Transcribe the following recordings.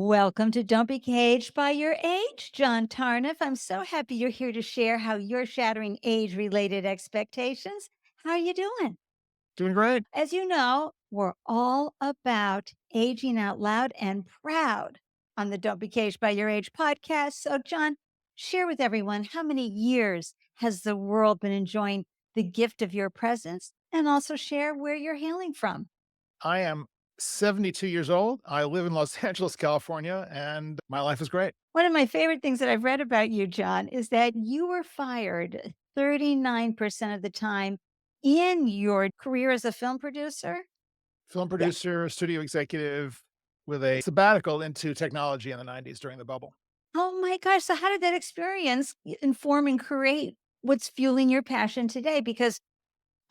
Welcome to Don't Be Caged by Your Age, John Tarnoff. I'm so happy you're here to share how you're shattering age related expectations. How are you doing? Doing great. As you know, we're all about aging out loud and proud on the Don't Be Caged by Your Age podcast. So, John, share with everyone how many years has the world been enjoying the gift of your presence and also share where you're hailing from. I am 72 years old. I live in Los Angeles, California, and my life is great. One of my favorite things that I've read about you, John, is that you were fired 39% of the time in your career as a film producer. Film Yeah. producer, studio executive with a sabbatical into technology in the 90s during the bubble. Oh my gosh. So, how did that experience inform and create what's fueling your passion today? Because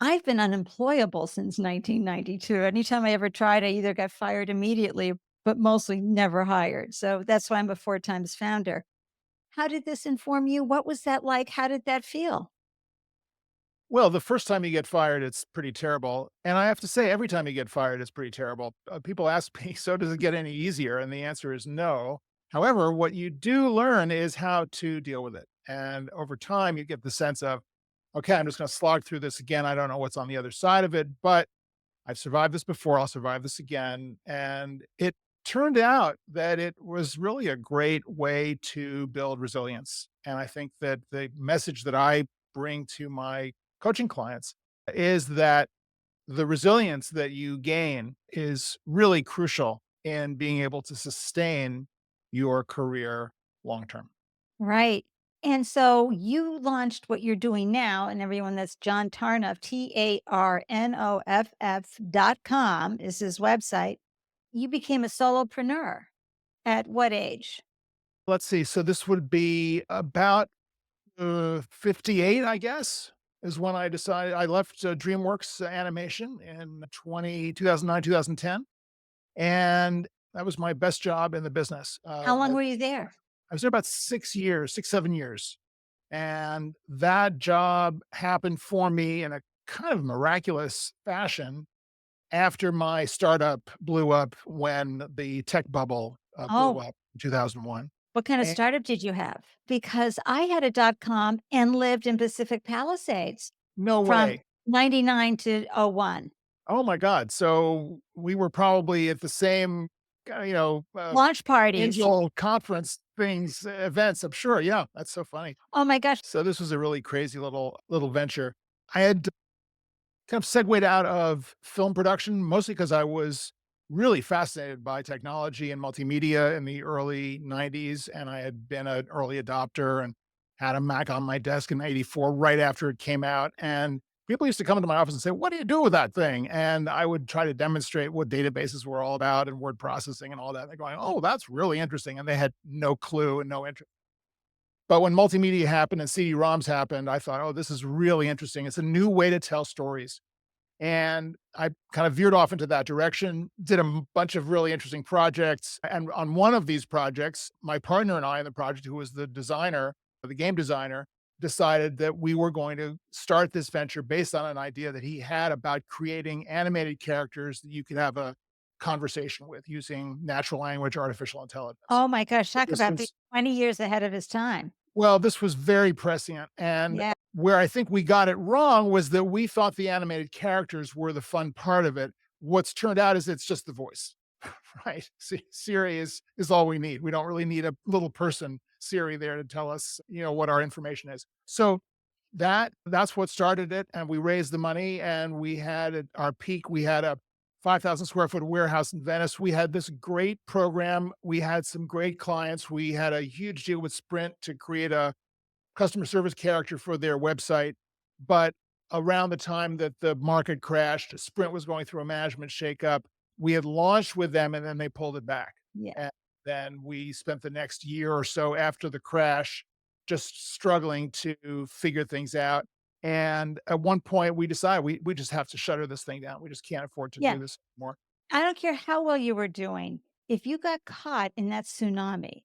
I've been unemployable since 1992. Anytime I ever tried, I either got fired immediately, but mostly never hired. So, that's why I'm a four times founder. How did this inform you? What was that like? How did that feel? Well, the first time you get fired, it's pretty terrible. And I have to say, every time you get fired, it's pretty terrible. People ask me, so does it get any easier? And the answer is no. However, what you do learn is how to deal with it. And over time, you get the sense of, okay, I'm just going to slog through this again. I don't know what's on the other side of it, but I've survived this before. I'll survive this again. And it turned out that it was really a great way to build resilience. And I think that the message that I bring to my coaching clients is that the resilience that you gain is really crucial in being able to sustain your career long term. Right. And so you launched what you're doing now, and everyone that's John Tarnoff, TARNOFF.com is his website. You became a solopreneur at what age? Let's see. So this would be about 58, I guess, is when I decided I left DreamWorks Animation in 2009, 2010. And that was my best job in the business. How long were you there? I was there about 6 years, 6, 7 years. And that job happened for me in a kind of miraculous fashion after my startup blew up when the tech bubble blew Oh, up in 2001. what kind of And startup did you have? Because I had a dot com and lived in Pacific Palisades no from way. 99 to '01. Oh my God. So we were probably at the same, uh, you know, uh, Launch parties. angel conference things, events. I'm sure. Yeah, that's so funny. Oh my gosh. So this was a really crazy little venture. I had kind of segued out of film production mostly because I was really fascinated by technology and multimedia in the early 90s, and I had been an early adopter and had a Mac on my desk in '84 right after it came out. And people used to come into my office and say, "What do you do with that thing?" And I would try to demonstrate what databases were all about and word processing and all that. They're going, "Oh, that's really interesting," and they had no clue and no interest. But when multimedia happened and CD-ROMs happened, I thought, "Oh, this is really interesting. It's a new way to tell stories." And I kind of veered off into that direction, did a bunch of really interesting projects. And on one of these projects, my partner and I in the project, who was the designer, the game designer, decided that we were going to start this venture based on an idea that he had about creating animated characters that you could have a conversation with using natural language, artificial intelligence. Oh my gosh. Talk This about being was 20 years ahead of his time. well, this was very prescient, and Yeah. where I think we got it wrong was that we thought the animated characters were the fun part of it. What's turned out is it's just the voice, right? Siri is all we need. We don't really need a little person Siri there to tell us, what our information is. So that's what started it, and we raised the money, and we had at our peak, we had a 5,000 square foot warehouse in Venice. We had this great program. We had some great clients. We had a huge deal with Sprint to create a customer service character for their website. But around the time that the market crashed, Sprint was going through a management shakeup. We had launched with them and then they pulled it back. Yeah. And then we spent the next year or so after the crash just struggling to figure things out. And at one point, we decided we just have to shutter this thing down. We just can't afford to Yeah. do this anymore. I don't care how well you were doing. If you got caught in that tsunami,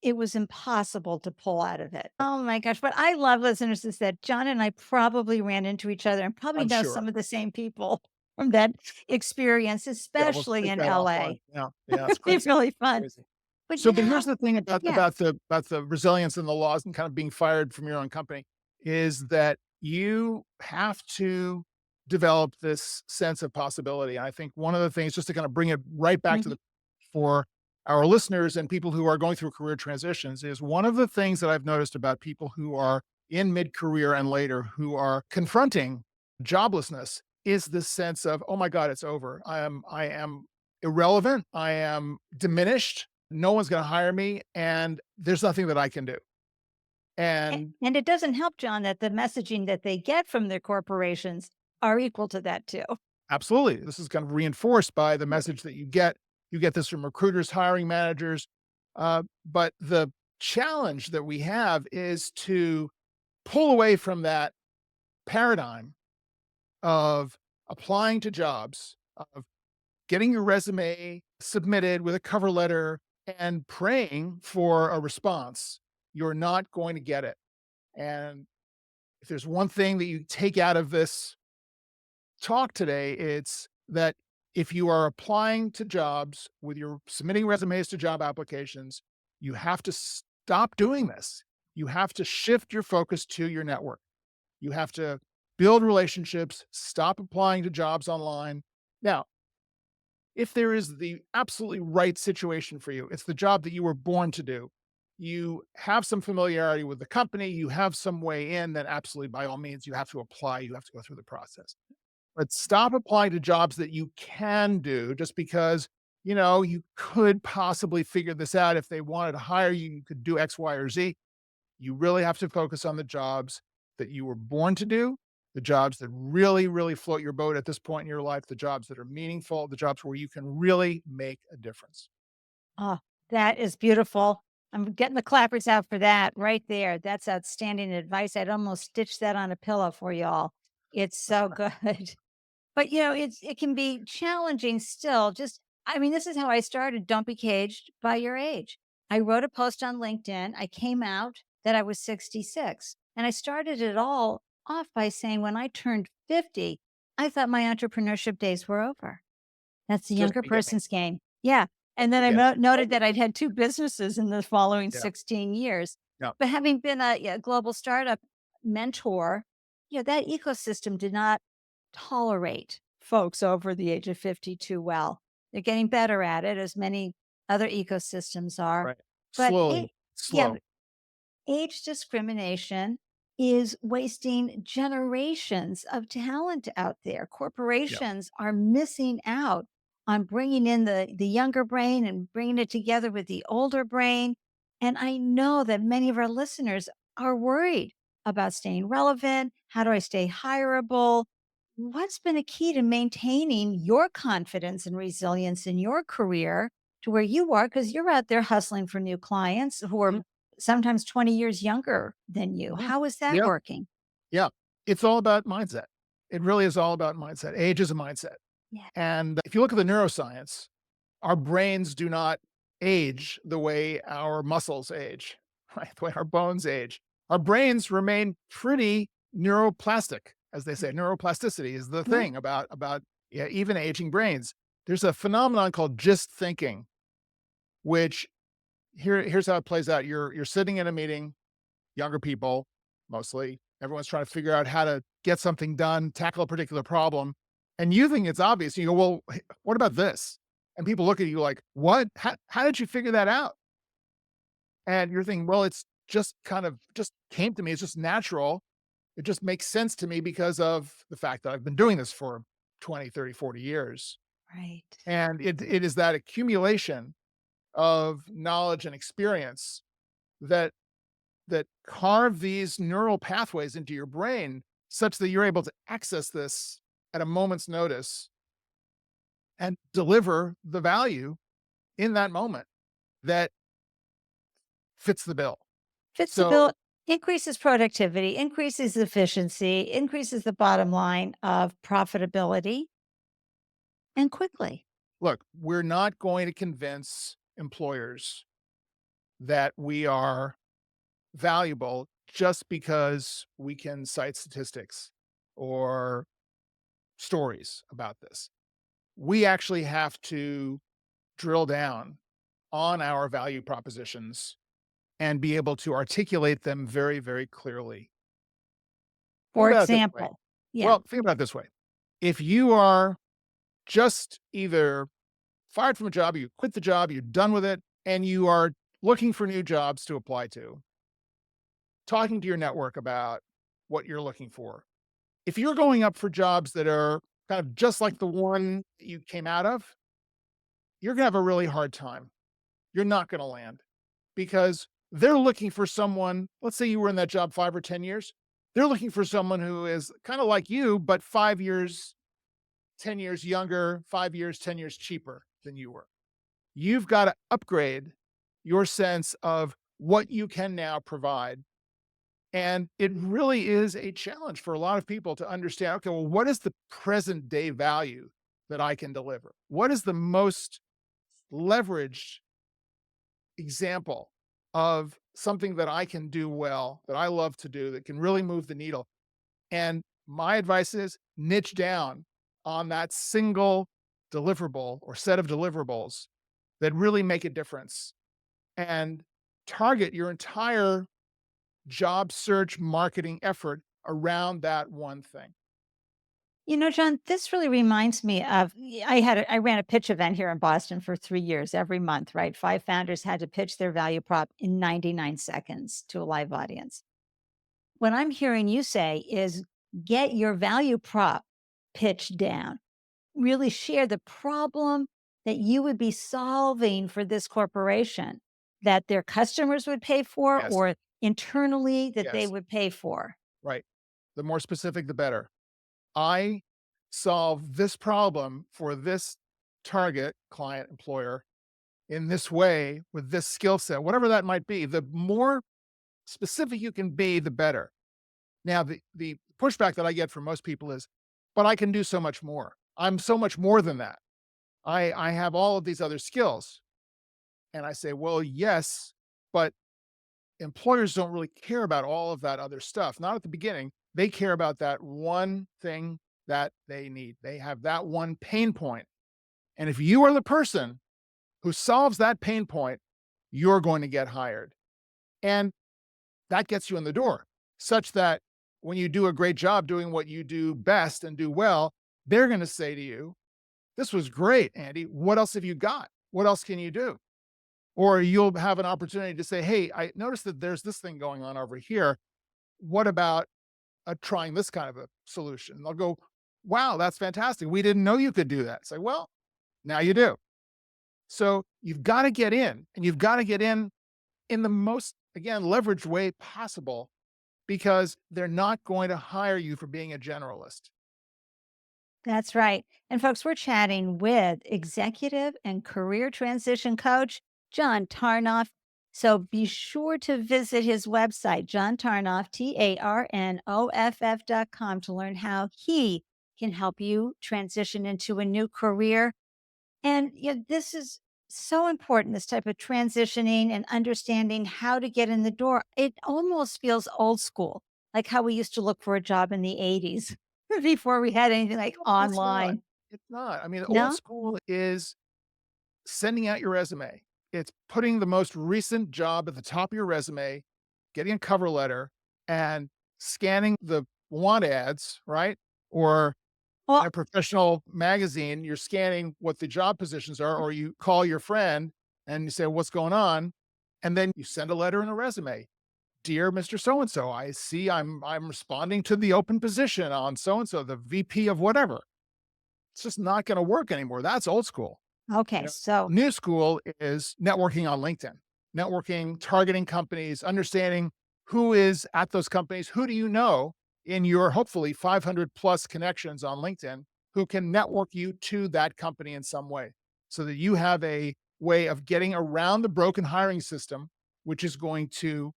it was impossible to pull out of it. Oh my gosh. But I love listeners is that John and I probably ran into each other and probably I'm know sure. some of the same people from that experience, Yeah, we'll especially take in that offline. LA. Yeah, yeah, it's It'd be crazy. really fun. Crazy. But So, you know but here's how the thing about yeah. the resilience and the laws and kind of being fired from your own company is that you have to develop this sense of possibility. I think one of the things, just to kind of bring it right back to Mhm. the for our listeners and people who are going through career transitions, is one of the things that I've noticed about people who are in mid-career and later who are confronting joblessness is this sense of, oh my God, it's over. I am irrelevant. I am diminished. No one's going to hire me, and there's nothing that I can do. And And it doesn't help, John, that the messaging that they get from their corporations are equal to that too. absolutely, this is kind of reinforced by the message that you get. You get this from recruiters, hiring managers. But the challenge that we have is to pull away from that paradigm of applying to jobs, of getting your resume submitted with a cover letter and praying for a response. You're not going to get it. And if there's one thing that you take out of this talk today, it's that if you are applying to jobs with your submitting resumes to job applications, you have to stop doing this. You have to shift your focus to your network. You have to build relationships, stop applying to jobs online. Now, if there is the absolutely right situation for you, it's the job that you were born to do. You have some familiarity with the company, you have some way in, then absolutely by all means you have to apply, you have to go through the process. But stop applying to jobs that you can do just because, you could possibly figure this out. If they wanted to hire you, you could do X, Y, or Z. You really have to focus on the jobs that you were born to do, the jobs that really, really float your boat at this point in your life, the jobs that are meaningful, the jobs where you can really make a difference. Oh, that is beautiful. I'm getting the clappers out for that right there. That's outstanding advice. I'd almost stitch that on a pillow for y'all. It's so good. But, it can be challenging still. Just I mean, this is how I started. Don't be caged by your age. I wrote a post on LinkedIn. I came out that I was 66, and I started it all off by saying when I turned 50, I thought my entrepreneurship days were over. That's the Just younger beginning. person's game. Yeah, Just and then I beginning. noted that I'd had 2 businesses in the following Yeah. 16 years. Yeah. But having been a, yeah, global startup mentor, that ecosystem did not tolerate folks over the age of 50 too well. They're getting better at it, as many other ecosystems are. Right. But Slowly. yeah, Slow. age discrimination is wasting generations of talent out there. Yeah. Corporations are missing out on bringing in the younger brain and bringing it together with the older brain. And I know that many of our listeners are worried about staying relevant. How do I stay hireable? What's been a key to maintaining your confidence and resilience in your career to where you are? Because you're out there hustling for new clients who are Mhm. sometimes 20 years younger than you. Mhm. How is that Yeah. working? Yeah. It's all about mindset. It really is all about mindset. Age is a mindset. Yeah. And if you look at the neuroscience, our brains do not age the way our muscles age, right? The way our bones age. Our brains remain pretty neuroplastic, as they say. Neuroplasticity is the Yeah. thing about yeah, even aging brains. There's a phenomenon called gist thinking, which here's how it plays out. You're sitting in a meeting, younger people mostly. Everyone's trying to figure out how to get something done, tackle a particular problem, and you think it's obvious. You go, "Well, what about this?" And people look at you like, "What? How did you figure that out?" And you're thinking, "Well, it's just kind of just came to me. It's just natural. It just makes sense to me because of the fact that I've been doing this for 20, 30, 40 years." Right. And it is that accumulation of knowledge and experience that carve these neural pathways into your brain such that you're able to access this at a moment's notice and deliver the value in that moment that fits the bill. Fits the So, bill, increases productivity, increases efficiency, increases the bottom line of profitability and quickly. look, we're not going to convince employers that we are valuable just because we can cite statistics or stories about this. We actually have to drill down on our value propositions and be able to articulate them very, very clearly. Think For about it this way. example, yeah. Well, think about it this way. If you are just either fired from a job, or you quit the job, you're done with it, and you are looking for new jobs to apply to, talking to your network about what you're looking for. If you're going up for jobs that are kind of just like the one you came out of, you're going to have a really hard time. You're not going to land because they're looking for someone. Let's say you were in that job 5 or 10 years. They're looking for someone who is kind of like you, but 5 years, 10 years younger, 5 years, 10 years cheaper than you were. You've got to upgrade your sense of what you can now provide. And it really is a challenge for a lot of people to understand, okay, well, what is the present day value that I can deliver? What is the most leveraged example of something that I can do well, that I love to do, that can really move the needle? And my advice is niche down on that single deliverable or set of deliverables that really make a difference and target your entire job search marketing effort around that one thing. You know, John, this really reminds me of I ran a pitch event here in Boston for 3 years every month, right? 5 founders had to pitch their value prop in 99 seconds to a live audience. What I'm hearing you say is get your value prop pitch down. Really share the problem that you would be solving for this corporation that their customers would pay for Yes, or internally that they yes, would pay for. right. The more specific, the better. I solve this problem for this target client employer in this way with this skill set, whatever that might be. The more specific you can be, the better. Now, the pushback that I get from most people is, but I can do so much more. I'm so much more than that. I have all of these other skills. And I say, well, yes, but employers don't really care about all of that other stuff. Not at the beginning. They care about that one thing that they need. They have that one pain point. And if you are the person who solves that pain point, you're going to get hired. And that gets you in the door, such that when you do a great job doing what you do best and do well, they're going to say to you, this was great, Andy. What else have you got? What else can you do? Or you'll have an opportunity to say, hey, I noticed that there's this thing going on over here. What about trying this kind of a solution? And they'll go, wow, that's fantastic. We didn't know you could do that. Say, well, now you do. So you've got to get in, and you've got to get in the most, again, leveraged way possible because they're not going to hire you for being a generalist. That's right. And folks, we're chatting with executive and career transition coach, John Tarnoff. So be sure to visit his website, John Tarnoff, TARNOFF.com, to learn how he can help you transition into a new career. And this is so important, this type of transitioning and understanding how to get in the door. It almost feels old school, like how we used to look for a job in the 80s before we had anything like No, it's not. online. It's not. I mean, old No? school is sending out your resume. It's putting the most recent job at the top of your resume, getting a cover letter, and scanning the want ads, right? Or in Well, a professional magazine, you're scanning what the job positions are, or you call your friend and you say, what's going on? And then you send a letter and a resume. Dear Mr. So and so, I see I'm responding to the open position on so and so, the VP of whatever. It's just not going to work anymore. That's old school. You okay. know, So new school is networking on LinkedIn, networking, targeting companies, understanding who is at those companies. Who do you know in your hopefully 500 plus connections on LinkedIn who can network you to that company in some way so that you have a way of getting around the broken hiring system, which is going to,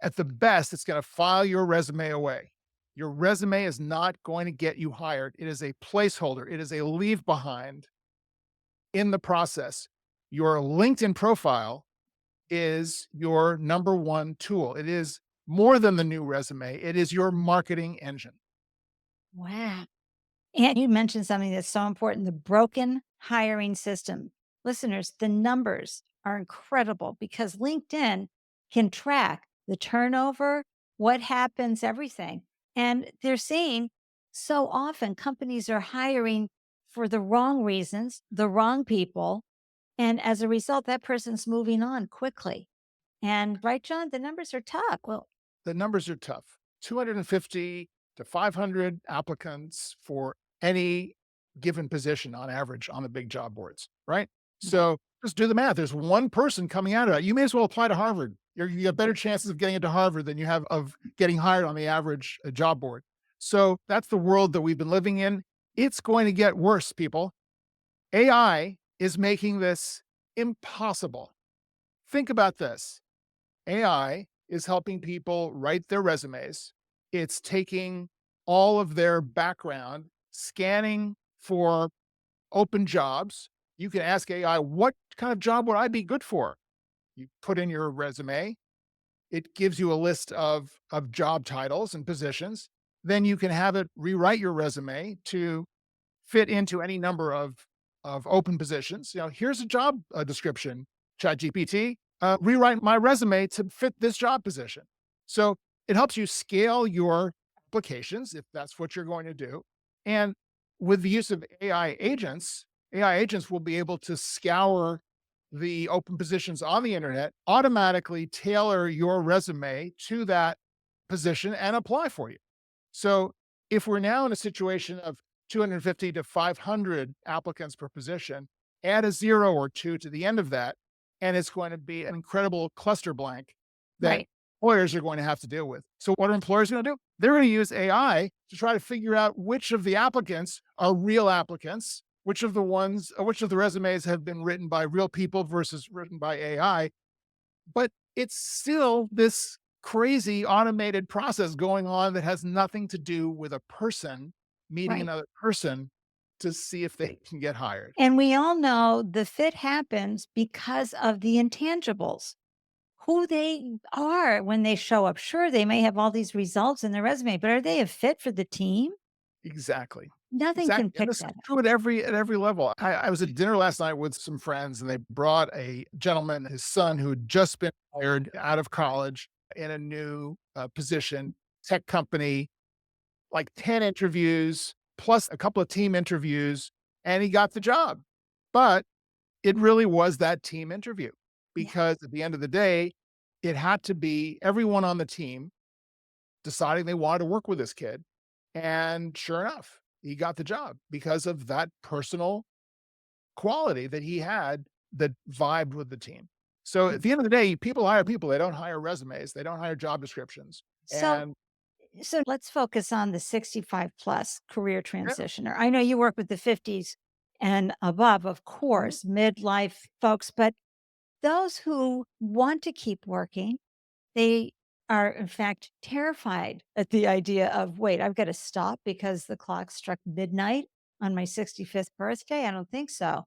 at the best, it's going to file your resume away. Your resume is not going to get you hired. It is a placeholder. It is a leave behind in the process. Your LinkedIn profile is your number one tool. It is more than the new resume. It is your marketing engine. wow. And you mentioned something that's so important, the broken hiring system. listeners, the numbers are incredible because LinkedIn can track the turnover, what happens, everything. And they're saying so often companies are hiring for the wrong reasons, the wrong people. And as a result, that person's moving on quickly. And right, John, the numbers are tough. Well, The numbers are tough. 250 to 500 applicants for any given position on average on the big job boards, right? right, So just do the math. There's one person coming out of it. You may as well apply to Harvard. You have better chances of getting into Harvard than you have of getting hired on the average job board. So that's the world that we've been living in. It's going to get worse, people. AI is making this impossible. Think about this. AI is helping people write their resumes. It's taking all of their background, scanning for open jobs. You can ask AI, what kind of job would I be good for? You put in your resume, it gives you a list of job titles and positions. Then you can have it rewrite your resume to fit into any number of open positions. You know, here's a job description, ChatGPT. Rewrite my resume to fit this job position. So it helps you scale your applications if that's what you're going to do. And with the use of AI agents will be able to scour the open positions on the internet, automatically tailor your resume to that position and apply for you. So if we're now in a situation of 250 to 500 applicants per position, add a zero or two to the end of that, and it's going to be an incredible cluster blank that right. employers are going to have to deal with. So what are employers going to do? They're going to use AI to try to figure out which of the applicants are real applicants, which of the resumes have been written by real people versus written by AI, but it's still this crazy automated process going on that has nothing to do with a person meeting Right. another person to see if they can get hired. And we all know the fit happens because of the intangibles, who they are when they show up. Sure, they may have all these results in their resume, but are they a fit for the team? Exactly. Nothing can Exactly. And pick this is that up. true at every level. I was at dinner last night with some friends and they brought a gentleman, his son, who had just been hired out of college in a new position, tech company, like 10 interviews plus a couple of team interviews, and he got the job. But it really was that team interview Yeah. because at the end of the day, it had to be everyone on the team deciding they wanted to work with this kid. And sure enough, he got the job because of that personal quality that he had that vibed with the team. So at the end of the day, people hire people. They don't hire resumes. They don't hire job descriptions. So And so let's focus on the 65 plus career yeah, transitioner. I know you work with the 50s and above, of mhm, course, midlife folks, but those who want to keep working, they are in fact terrified at the idea of, wait, I've got to stop because the clock struck midnight on my 65th birthday. I don't think so.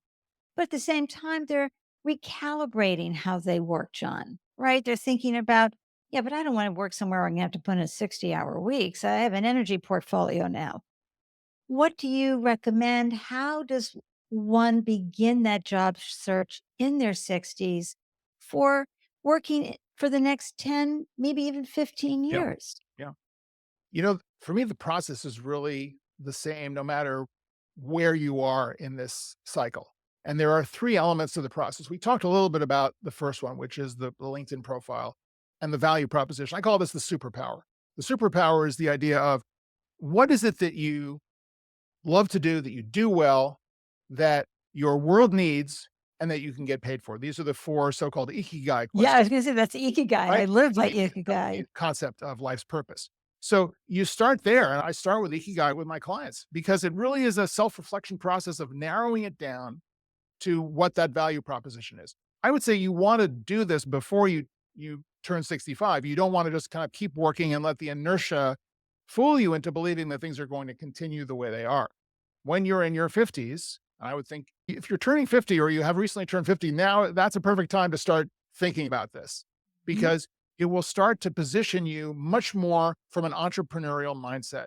But at the same time, they're recalibrating how they work, John, right? They're thinking about, yeah, but I don't want to work somewhere where I'm going to have to put in 60-hour weeks. I have an energy portfolio now. What do you recommend? How does one begin that job search in their 60s for working for the next 10, maybe even 15 yeah, years? yeah. You know, for me, the process is really the same no matter where you are in this cycle. And there are three elements to the process. We talked a little bit about the first one, which is the LinkedIn profile and the value proposition. I call this the superpower. The superpower is the idea of what is it that you love to do, that you do well, that your world needs, and that you can get paid for. These are the four so-called ikigai Yeah, I was questions. going to say that's Ikigai. I Right? live by The Ikigai. concept of life's purpose. So you start there, and I start with Ikigai with my clients because it really is a self-reflection process of narrowing it down to what that value proposition is. I would say you want to do this before you turn 65. You don't want to just kind of keep working and let the inertia fool you into believing that things are going to continue the way they are. When you're in your 50s, I would think if you're turning 50 or you have recently turned 50, now that's a perfect time to start thinking about this Mhm. because it will start to position you much more from an entrepreneurial mindset.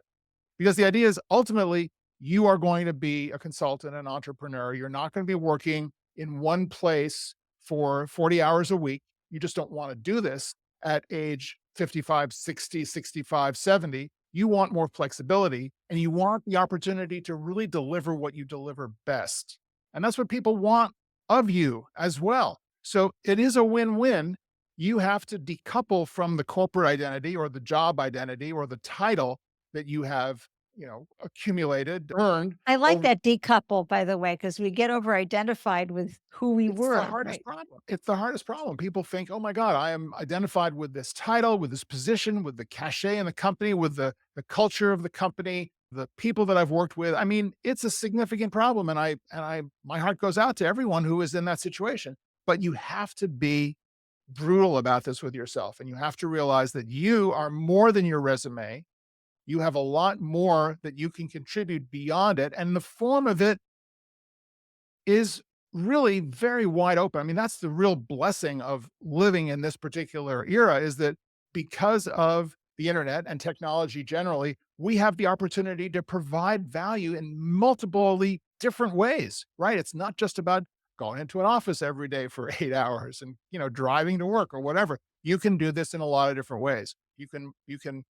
Because the idea is ultimately you are going to be a consultant, an entrepreneur. You're not going to be working in one place for 40 hours a week. You just don't want to do this at age 55, 60, 65, 70. You want more flexibility and you want the opportunity to really deliver what you deliver best. And that's what people want of you as well. So it is a win win. You have to decouple from the corporate identity or the job identity or the title that you have, accumulated, earned I like over. that decouple, by the way, because we get over identified with who we It's the were, hardest right? problem. It's the hardest problem. People think, "Oh my god, I am identified with this title, with this position, with the cachet in the company, with the culture of the company, the people that I've worked with." I mean, it's a significant problem, and I my heart goes out to everyone who is in that situation. But you have to be brutal about this with yourself, and you have to realize that you are more than your resume. You have a lot more that you can contribute beyond it, and the form of it is really very wide open. I mean, that's the real blessing of living in this particular era is that because of the internet and technology generally, we have the opportunity to provide value in multiple different ways, right? It's not just about going into an office every day for 8 hours and, driving to work or whatever. You can do this in a lot of different ways. You can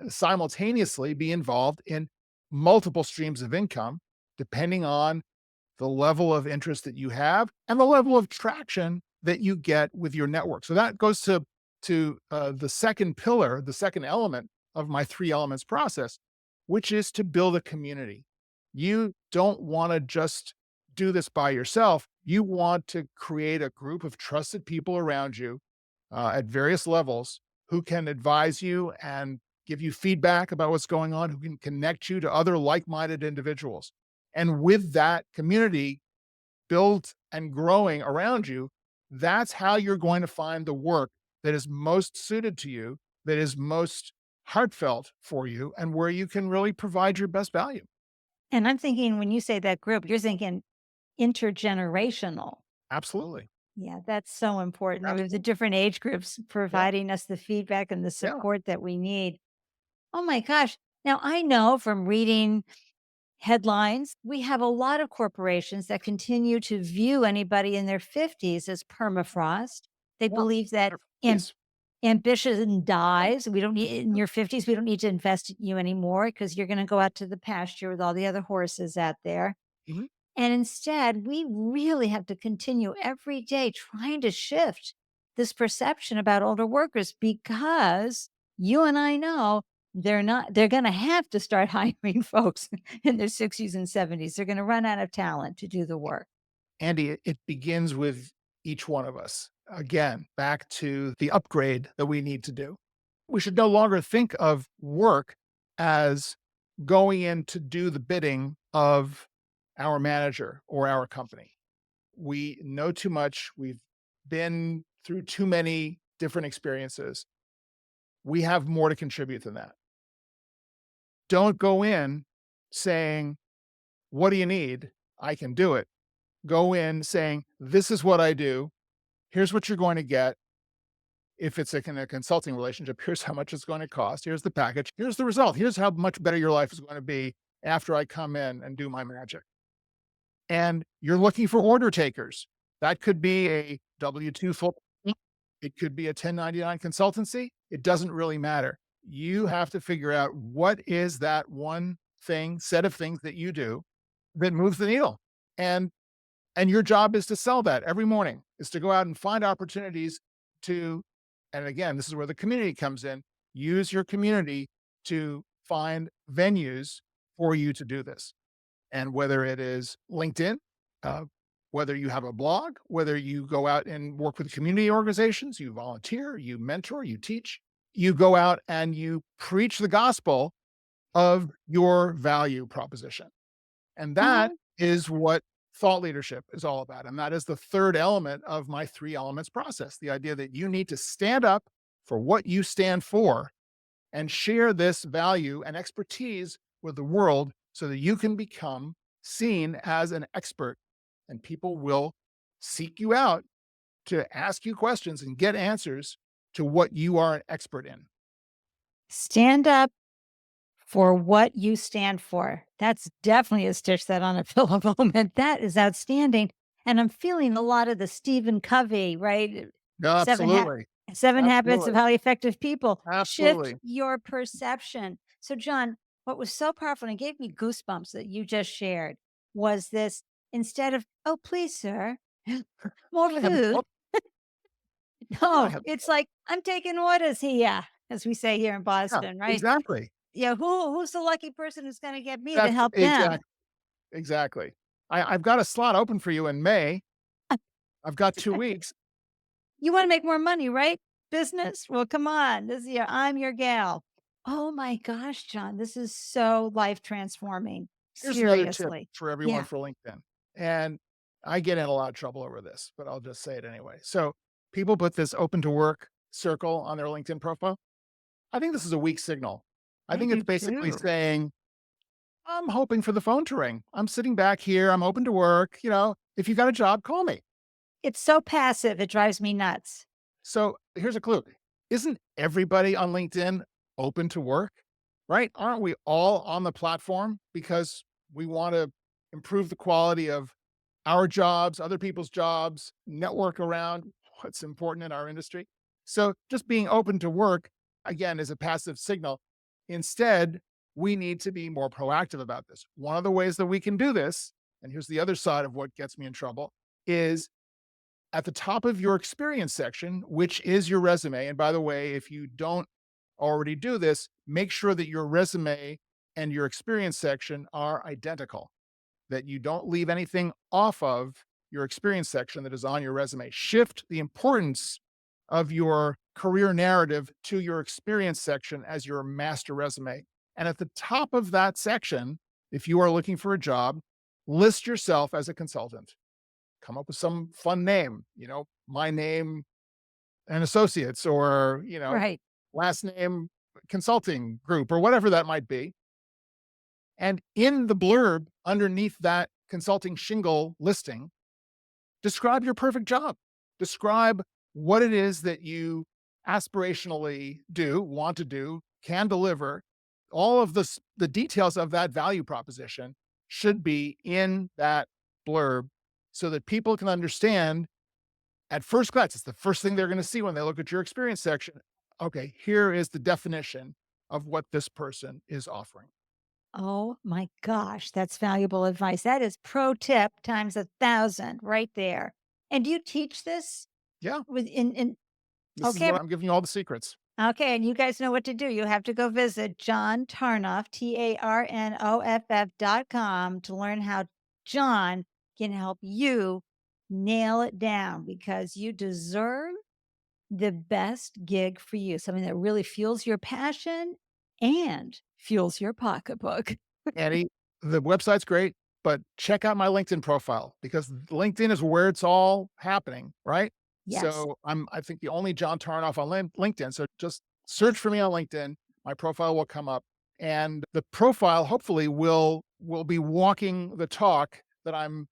simultaneously be involved in multiple streams of income depending on the level of interest that you have and the level of traction that you get with your network. So that goes to the second pillar, the second element of my three elements process, which is to build a community. You don't want to just do this by yourself. You want to create a group of trusted people around you at various levels who can advise you and give you feedback about what's going on, who can connect you to other like minded individuals. And with that community built and growing around you, that's how you're going to find the work that is most suited to you, that is most heartfelt for you, and where you can really provide your best value. And I'm thinking when you say that group, you're thinking intergenerational. Absolutely. Yeah, that's so important. I mean, the Absolutely. different age groups Yeah. providing us the feedback and the Yeah. support that we need. Oh my gosh. Now, I know from reading headlines, we have a lot of corporations that continue to view anybody in their 50s as permafrost. They Yeah. believe that am- Please. ambition dies. We don't need in your 50s, we don't need to invest in you anymore because you're going to go out to the pasture with all the other horses out there. Mhm. And instead, we really have to continue every day trying to shift this perception about older workers because you and I know they're going to have to start hiring folks in their 60s and 70s. They're going to run out of talent to do the work. Andy, it begins with each one of us. Again, back to the upgrade that we need to do. We should no longer think of work as going in to do the bidding of our manager or our company. We know too much. We've been through too many different experiences. We have more to contribute than that. Don't go in saying, "What do you need? I can do it." Go in saying, "This is what I do. Here's what you're going to get. If it's in a consulting relationship, here's how much it's going to cost. Here's the package. Here's the result. Here's how much better your life is going to be after I come in and do my magic." And you're looking for order takers. That could be a W-2 full. It could be a 1099 consultancy. It doesn't really matter. You have to figure out what is that one thing, set of things that you do that moves the needle. And and your job is to sell that every morning, is to go out and find opportunities to, and again, this is where the community comes in, use your community to find venues for you to do this. And whether it is LinkedIn, uh, whether you have a blog, whether you go out and work with community organizations, you volunteer, you mentor, you teach, you go out and you preach the gospel of your value proposition. And that Mhm. is what thought leadership is all about. And that is the third element of my three elements process, the idea that you need to stand up for what you stand for and share this value and expertise with the world so that you can become seen as an expert and people will seek you out to ask you questions and get answers to what you are an expert in. Stand up for what you stand for. That's definitely a stitch that on a pillow moment. That is outstanding. And I'm feeling a lot of the Stephen Covey, right? No, 7 ha absolutely. 7 habits of Absolutely. highly effective people. Shift Absolutely. your perception. So, John, what was so powerful and it gave me goosebumps that you just shared was this instead of, "Oh, please, sir, more I haven't food." thought I No, haven't it's thought like, "I'm taking orders here," as we say here in yeah, Boston, right? exactly. Yeah, who's the lucky person who's gonna get me to That's help them? exactly. I've got a slot open for you in May. I've got 2 weeks. You wanna make more money, right? Business? Well, come on. This is your I'm your gal. Oh my gosh, John, this is so life transforming. Here's another tip Seriously. for everyone Yeah, for LinkedIn, and I get in a lot of trouble over this, but I'll just say it anyway. So, people put this open to work circle on their LinkedIn profile. I think this is a weak signal. I I think it's do basically too. saying, "I'm hoping for the phone to ring. I'm sitting back here. I'm open to work. If you got a job, call me." It's so passive, it drives me nuts. So here's a clue. Isn't everybody on LinkedIn open to work? Right? Aren't we all on the platform because we want to improve the quality of our jobs, other people's jobs, network around what's important in our industry? So just being open to work, again, is a passive signal. Instead, we need to be more proactive about this. One of the ways that we can do this, and here's the other side of what gets me in trouble, is at the top of your experience section, which is your resume. And by the way, if you don't already do this, make sure that your resume and your experience section are identical, that you don't leave anything off of your experience section that is on your resume. Shift the importance of your career narrative to your experience section as your master resume. And at the top of that section, if you are looking for a job, list yourself as a consultant. Come up with some fun name, my name and associates, or, Right. last name consulting group, or whatever that might be. And in the blurb underneath that consulting shingle listing, describe your perfect job. Describe what it is that you aspirationally do, want to do, can deliver. All of the details of that value proposition should be in that blurb so that people can understand at first glance. It's the first thing they're going to see when they look at your experience section. Okay, here is the definition of what this person is offering. Oh my gosh, that's valuable advice. That is pro tip times 1,000 right there. And do you teach this Yeah, with in this is okay, what I'm giving you all the secrets. okay, and you guys know what to do. You have to go visit John Tarnoff, TARNOFF.com to learn how John can help you nail it down because you deserve the best gig for you, something that really fuels your passion and fuels your pocketbook. Annie, the website's great, but check out my LinkedIn profile because LinkedIn is where it's all happening, right? Yes. So I think, the only John Tarnoff on LinkedIn. So just search for me on LinkedIn. My profile will come up, and the profile hopefully will be walking the talk that I'm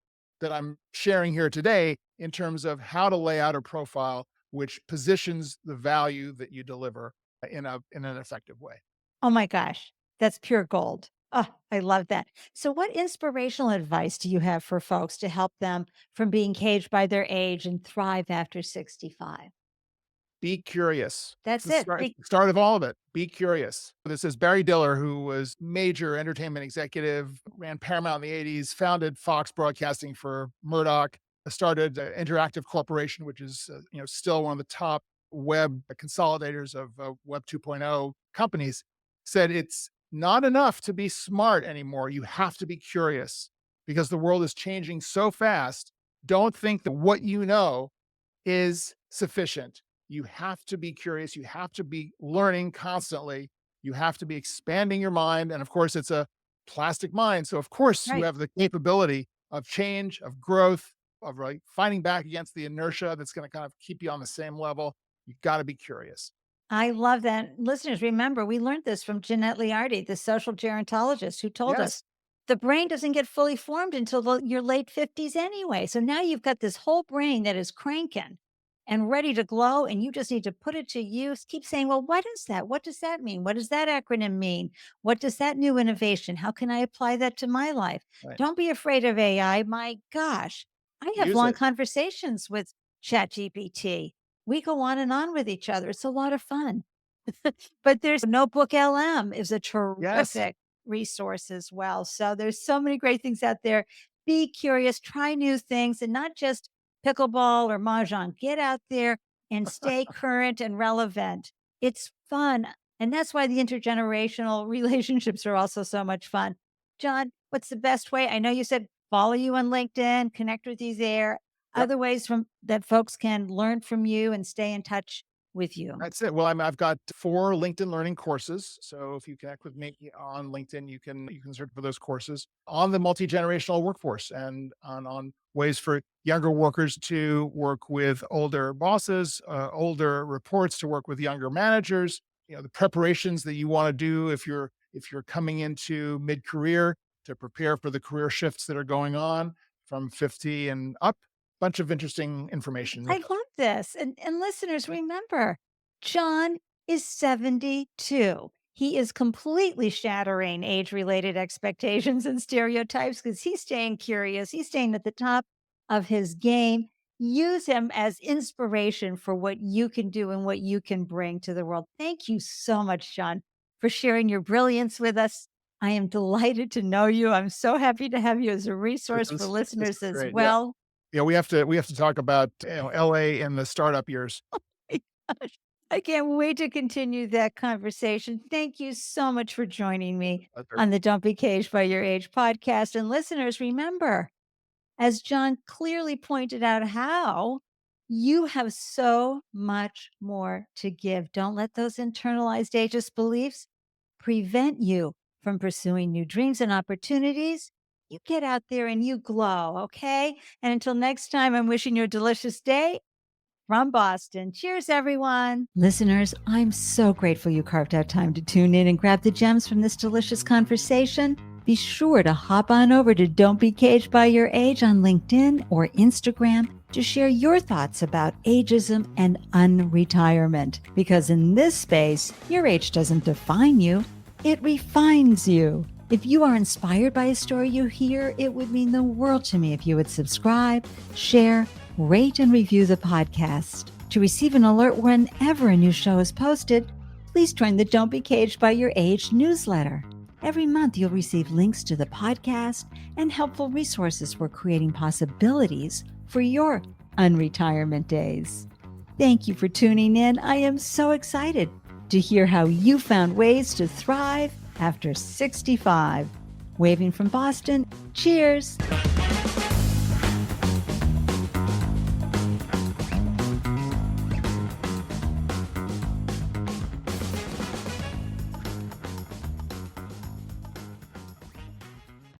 sharing here today in terms of how to lay out a profile which positions the value that you deliver in an effective way. Oh my gosh, that's pure gold. Oh, I love that. So, what inspirational advice do you have for folks to help them from being caged by their age and thrive after 65? Be curious. It's That's the it. start of all of it. Be curious. This is Barry Diller, who was major entertainment executive, ran Paramount in the '80s, founded Fox Broadcasting for Murdoch, started Interactive Corporation, which is, still one of the top web consolidators of Web 2.0 companies, said it's not enough to be smart anymore. You have to be curious because the world is changing so fast. Don't think that what you know is sufficient. You have to be curious. You have to be learning constantly. You have to be expanding your mind. And of course, it's a plastic mind. So, of course, you Right. have the capability of change, of growth, of like fighting back against the inertia that's going to kind of keep you on the same level. You've got to be curious. I love that. Listeners, remember, we learned this from Jeanette Liardi, the social gerontologist, who told Yes. us the brain doesn't get fully formed until your late 50s anyway. So now you've got this whole brain that is cranking and ready to glow, and you just need to put it to use. Keep saying, well, what is that? What does that mean? What does that acronym mean? What does that new innovation? How can I apply that to my life? Right. Don't be afraid of AI. My gosh. I have Use long it. conversations with ChatGPT. We go on and on with each other. It's a lot of fun. But there's Notebook LM is a Yes. terrific resource as well. So there's so many great things out there. Be curious, try new things, and not just pickleball or mahjong. Get out there and stay current and relevant. It's fun. And that's why the intergenerational relationships are also so much fun. John, what's the best way? I know you said follow you on LinkedIn, connect with you there. Yep. Other ways from that folks can learn from you and stay in touch with you. That's it. Well, I've got 4 LinkedIn learning courses. So if you connect with me on LinkedIn, you can search for those courses on the multi-generational workforce and on ways for younger workers to work with older bosses, older reports to work with younger managers, the preparations that you want to do if you're coming into mid-career to prepare for the career shifts that are going on from 50 and up. Bunch of interesting information. I love this. And listeners, remember, John is 72. He is completely shattering age-related expectations and stereotypes because he's staying curious. He's staying at the top of his game. Use him as inspiration for what you can do and what you can bring to the world. Thank you so much, John, for sharing your brilliance with us. I am delighted to know you. I'm so happy to have you as a resource for This listeners is as great. Yeah. well. Yeah, we have to talk about, LA in the startup years. My gosh. I can't wait to continue that conversation. Thank you so much for joining me Pleasure. on the Don't Be Caged by Your Age podcast. And listeners, remember, as John clearly pointed out, how you have so much more to give. Don't let those internalized ageist beliefs prevent you from pursuing new dreams and opportunities. You get out there and you glow, okay? And until next time, I'm wishing you a delicious day from Boston. Cheers, everyone. Listeners, I'm so grateful you carved out time to tune in and grab the gems from this delicious conversation. Be sure to hop on over to Don't Be Caged by Your Age on LinkedIn or Instagram to share your thoughts about ageism and unretirement. Because in this space, your age doesn't define you, it refines you. If you are inspired by a story you hear, it would mean the world to me if you would subscribe, share, rate, and review the podcast. To receive an alert whenever a new show is posted, please join the Don't Be Caged by Your Age newsletter. Every month, you'll receive links to the podcast and helpful resources for creating possibilities for your unretirement days. Thank you for tuning in. I am so excited to hear how you found ways to thrive after 65. Waving from Boston, cheers.